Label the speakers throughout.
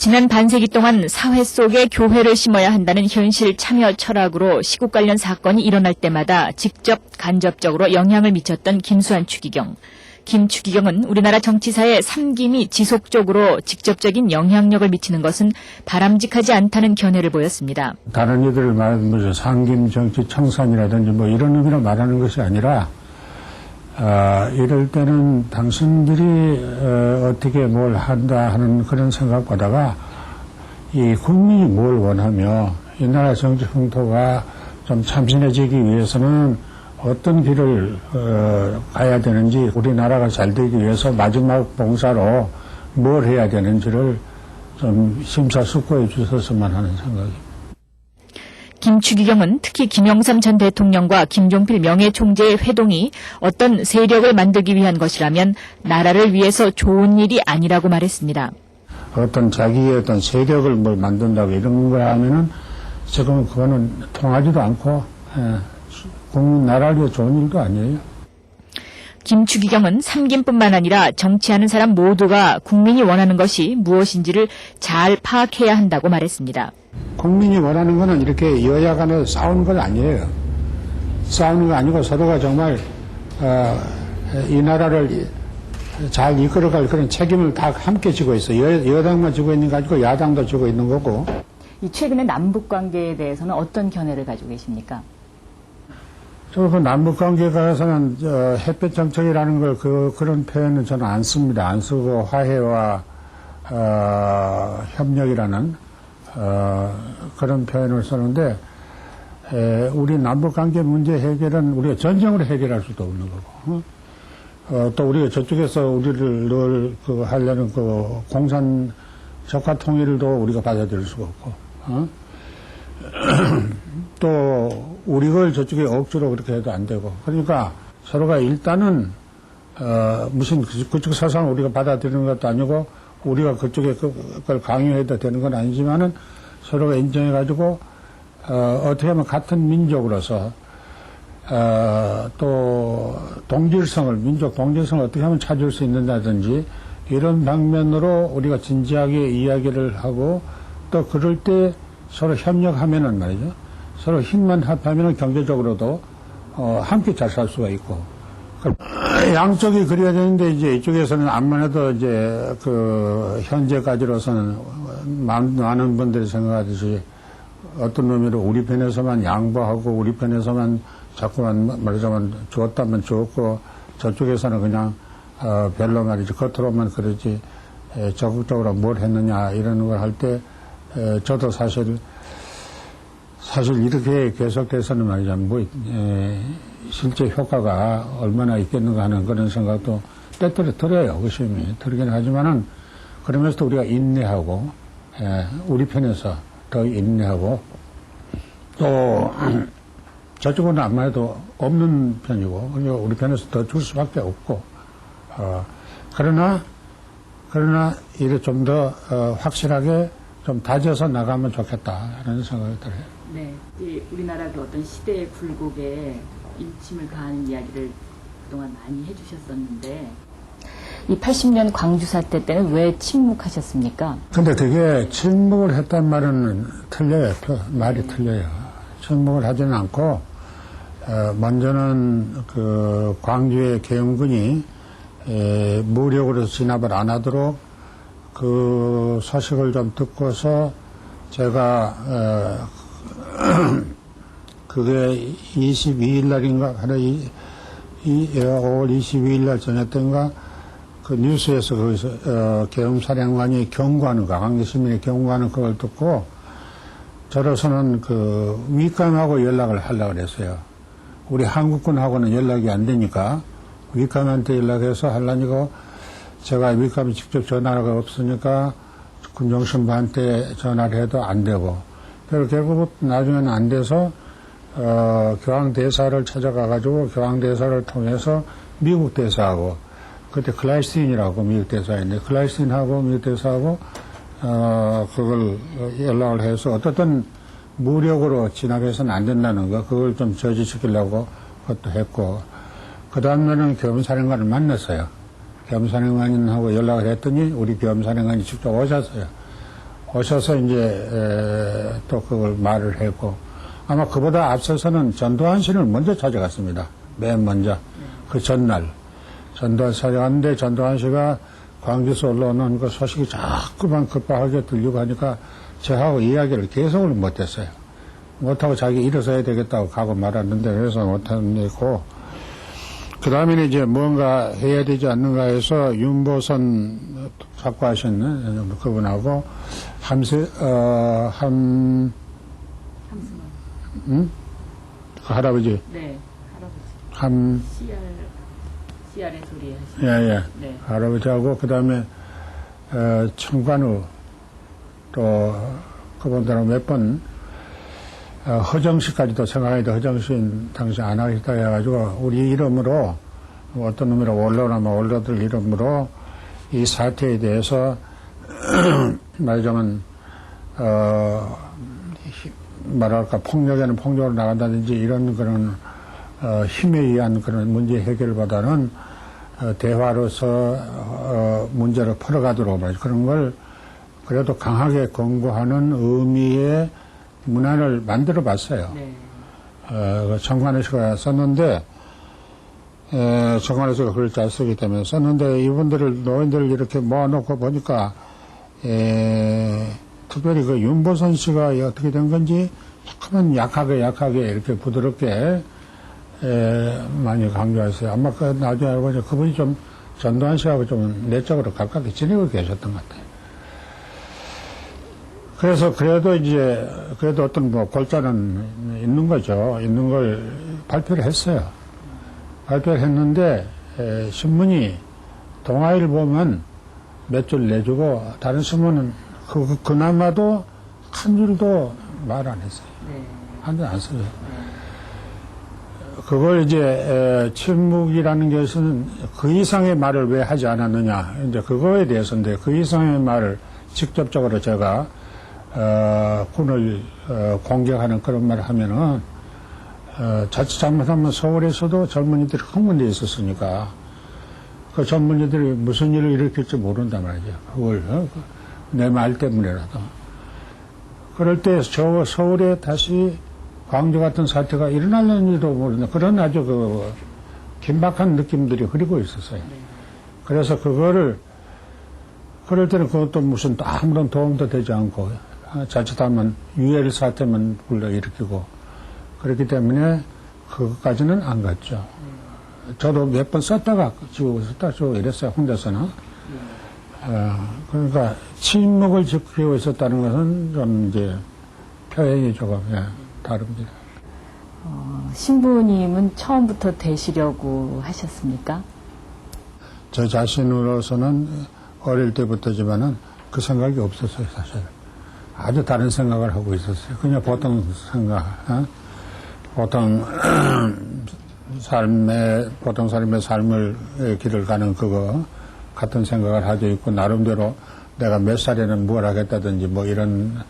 Speaker 1: 지난 반세기 동안 사회 속에 교회를 심어야 한다는 현실 참여 철학으로 시국 관련 사건이 일어날 때마다 직접 간접적으로 영향을 미쳤던 김수환 추기경. 김 추기경은 우리나라 정치사에 삼김이 지속적으로 직접적인 영향력을 미치는 것은 바람직하지 않다는 견해를 보였습니다.
Speaker 2: 다른 이들을 말하는 상김 정치 청산이라든지 이런 의미로 말하는 것이 아니라 이럴 때는 당신들이 어떻게 뭘 한다 하는 그런 생각보다가 이 국민이 뭘 원하며 이 나라 정치 풍토가 좀 참신해지기 위해서는 어떤 길을 가야 되는지, 우리나라가 잘 되기 위해서 마지막 봉사로 뭘 해야 되는지를 좀 심사숙고해 주셨으면 하는 생각입니다.
Speaker 1: 김 추기경은 특히 김영삼 전 대통령과 김종필 명예총재의 회동이 어떤 세력을 만들기 위한 것이라면 나라를 위해서 좋은 일이 아니라고 말했습니다.
Speaker 2: 어떤 자기의 어떤 세력을 뭘 만든다고 이런 거 하면은 지금 그거는 통하지도 않고 국민 나라를 위해 좋은 일도 아니에요.
Speaker 1: 김 추기경은 삼김뿐만 아니라 정치하는 사람 모두가 국민이 원하는 것이 무엇인지를 잘 파악해야 한다고 말했습니다.
Speaker 2: 국민이 원하는 것은 이렇게 여야 간에 싸우는 건 아니에요. 싸우는 거 아니고 서로가 정말 이 나라를 잘 이끌어갈 그런 책임을 다 함께 지고 있어요. 여당만 지고 있는 거 아니고 야당도 지고 있는 거고.
Speaker 1: 이 최근의 남북 관계에 대해서는 어떤 견해를 가지고 계십니까?
Speaker 2: 그 남북 관계에 관해서는 햇볕 정책이라는 걸 그런 표현은 저는 안 씁니다. 안 쓰고 화해와 협력이라는 그런 표현을 쓰는데 우리 남북 관계 문제 해결은 우리가 전쟁으로 해결할 수도 없는 거고, 또 우리가 저쪽에서 우리를 늘 하려는 공산 적화 통일도 우리가 받아들일 수가 없고, 또 우리 걸 저쪽에 억지로 그렇게 해도 안 되고, 그러니까 서로가 일단은 무슨 그쪽 사상을 우리가 받아들이는 것도 아니고 우리가 그쪽에 그걸 강요해도 되는 건 아니지만은 서로가 인정해가지고 어떻게 하면 같은 민족으로서 또 동질성을, 민족 동질성을 어떻게 하면 찾을 수 있는다든지 이런 방면으로 우리가 진지하게 이야기를 하고, 또 그럴 때 서로 협력하면은 말이죠, 서로 힘만 합하면은 경제적으로도 함께 잘 살 수가 있고, 양쪽이 그래야 되는데 이제 이쪽에서는 암만 해도 이제 현재까지로서는 많은 분들이 생각하듯이 어떤 의미로 우리 편에서만 양보하고 우리 편에서만 자꾸만 말하자면 주었다면 주었고 저쪽에서는 그냥 별로 말이지 겉으로만 그러지 적극적으로 뭘 했느냐 이런 걸 할 때 저도 사실 이렇게 계속해서는 말이자면 실제 효과가 얼마나 있겠는가 하는 그런 생각도 때때로 들어요. 의심이 들긴 하지만은 그러면서도 우리가 인내하고 우리 편에서 더 인내하고, 또 저쪽은 아마 해도 없는 편이고 우리 편에서 더 줄 수밖에 없고, 그러나 이를 좀 더 확실하게 좀 다져서 나가면 좋겠다 하는 생각이 들어요.
Speaker 1: 네, 우리나라 어떤 시대의 굴곡에 일침을 가하는 이야기를 그동안 많이 해주셨었는데, 이 80년 광주 사태 때는 왜 침묵하셨습니까?
Speaker 2: 근데 그게 침묵을 했단 말은 틀려요. 말이 틀려요. 침묵을 하지는 않고, 먼저는 광주의 계엄군이 무력으로 진압을 안 하도록 그 소식을 좀 듣고서 제가 그게 22일 날인가, 5월 22일 날 저녁 때인가, 그 뉴스에서 거기서 계엄사령관이 경고하는 거, 광주 시민이 경고하는 그걸 듣고, 저로서는 위감하고 연락을 하려고 그랬어요. 우리 한국군하고는 연락이 안 되니까, 위감한테 연락해서 하려니까, 제가 위감이 직접 전화가 없으니까, 군정신부한테 전화를 해도 안 되고, 그래서 결국 나중에는 안 돼서, 교황대사를 찾아가가지고 교황대사를 통해서 미국 대사하고, 그때 클라이스틴이라고 미국 대사인데, 클라이스틴하고 미국 대사하고, 그걸 연락을 해서 어떻든 무력으로 진압해서는 안 된다는 거, 그걸 좀 저지시키려고 그것도 했고, 그 다음에는 계엄사령관을 만났어요. 계엄사령관하고 연락을 했더니 우리 계엄사령관이 직접 오셨어요. 오셔서 이제 또 그걸 말을 했고 아마 그보다 앞서서는 전두환 씨를 먼저 찾아갔습니다. 맨 먼저 그 전날 전두환 씨 찾아갔는데 전두환 씨가 광주에서 올라오는 그 소식이 자꾸만 급박하게 들리고 하니까 저하고 이야기를 계속을 못했어요. 못하고 자기 일어서야 되겠다고 가고 말았는데 그래서 못했고 그 다음에 이제 뭔가 해야 되지 않는가 해서 윤보선 작고하셨는 그분하고 응? 그 할아버지.
Speaker 1: 네, 할아버지. CR의 소리 하시죠.
Speaker 2: 예.
Speaker 1: 네.
Speaker 2: 할아버지하고 그 다음에 청관우 또 그분들하고 몇 번 허정씨까지도 생각했는데 허정씨 당시 안 하겠다 해가지고 우리 이름으로 어떤 놈이라 원로라면 원로들 이름으로 이 사태에 대해서 말하자면 말할까 폭력에는 폭력으로 나간다든지 이런 그런 힘에 의한 그런 문제 해결보다는 대화로서 문제를 풀어가도록 말이죠. 그런 걸 그래도 강하게 권고하는 의미의 문안을 만들어 봤어요.
Speaker 1: 네.
Speaker 2: 정관우 씨가 썼는데, 정관우 씨가 글을 잘 쓰기 때문에 썼는데, 이분들을, 노인들을 이렇게 모아놓고 보니까, 특별히 그 윤보선 씨가 어떻게 된 건지, 조금은 약하게 이렇게 부드럽게, 많이 강조했어요. 아마 그 나중에 알고 보니 그분이 좀 전두환 씨하고 좀 내적으로 가깝게 지내고 계셨던 것 같아요. 그래서 그래도 어떤 뭐 골자는 있는 거죠. 있는 걸 발표를 했어요. 발표를 했는데, 신문이 동아일 보면 몇 줄 내주고, 다른 신문은 그나마도 한 줄도 말 안 했어요.
Speaker 1: 네.
Speaker 2: 한 줄 안 써요. 그걸 이제, 침묵이라는 것은 그 이상의 말을 왜 하지 않았느냐. 이제 그거에 대해서인데, 그 이상의 말을 직접적으로 제가 군을 공격하는 그런 말을 하면은 자칫 잘못하면 서울에서도 젊은이들이 흥분되어 있었으니까 그 젊은이들이 무슨 일을 일으킬지 모른단 말이죠. 그걸 내 말 때문에라도. 그럴 때 서울에 다시 광주 같은 사태가 일어나는 일도 모르는 그런 아주 그 긴박한 느낌들이 흐리고 있었어요. 그래서 그거를 그럴 때는 그것도 무슨 아무런 도움도 되지 않고 자칫하면 유혈 사태만 불러일으키고 그렇기 때문에 그것까지는 안 갔죠. 저도 몇 번 썼다가 지우고 이랬어요. 혼자서는. 그러니까 침묵을 지키고 있었다는 것은 좀 이제 표현이 조금 다릅니다.
Speaker 1: 신부님은 처음부터 되시려고 하셨습니까?
Speaker 2: 저 자신으로서는 어릴 때부터지만은 그 생각이 없었어요, 사실. 아주 다른 생각을 하고 있었어요. 그냥 보통 생각, 보통 사람의 삶을 길을 가는 그거 같은 생각을 하고 있고 나름대로 내가 몇 살에는 뭘 하겠다든지 뭐 이런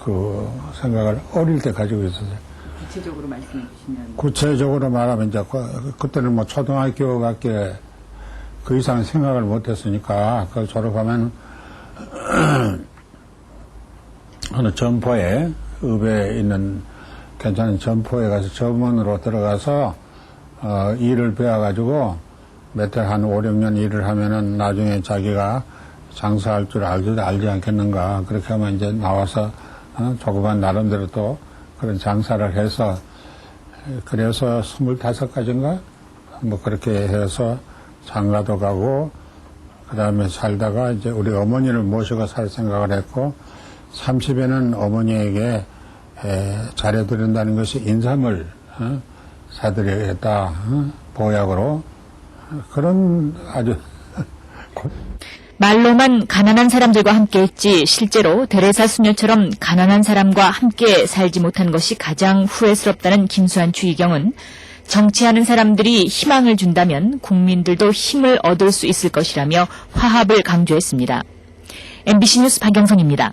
Speaker 2: 그 생각을 어릴 때 가지고 있었어요.
Speaker 1: 구체적으로 말씀해 주시면.
Speaker 2: 구체적으로 말하면 이제 그때는 뭐 초등학교밖에 그 이상 생각을 못했으니까 그걸 졸업하면 어느 점포에 읍에 있는 괜찮은 점포에 가서 점원으로 들어가서 일을 배워가지고 몇 달 한 5, 6년 일을 하면은 나중에 자기가 장사할 줄 알지 않겠는가. 그렇게 하면 이제 나와서 조그만 나름대로 또 그런 장사를 해서 그래서 25가지인가 뭐 그렇게 해서 장가도 가고 그 다음에 살다가 이제 우리 어머니를 모시고 살 생각을 했고 30에는 어머니에게 잘해드린다는 것이 인삼을 사드려야겠다. 보약으로. 그런 아주
Speaker 1: 말로만 가난한 사람들과 함께했지 실제로 데레사 수녀처럼 가난한 사람과 함께 살지 못한 것이 가장 후회스럽다는 김수환 추기경은 정치하는 사람들이 희망을 준다면 국민들도 힘을 얻을 수 있을 것이라며 화합을 강조했습니다. MBC 뉴스 박영선입니다.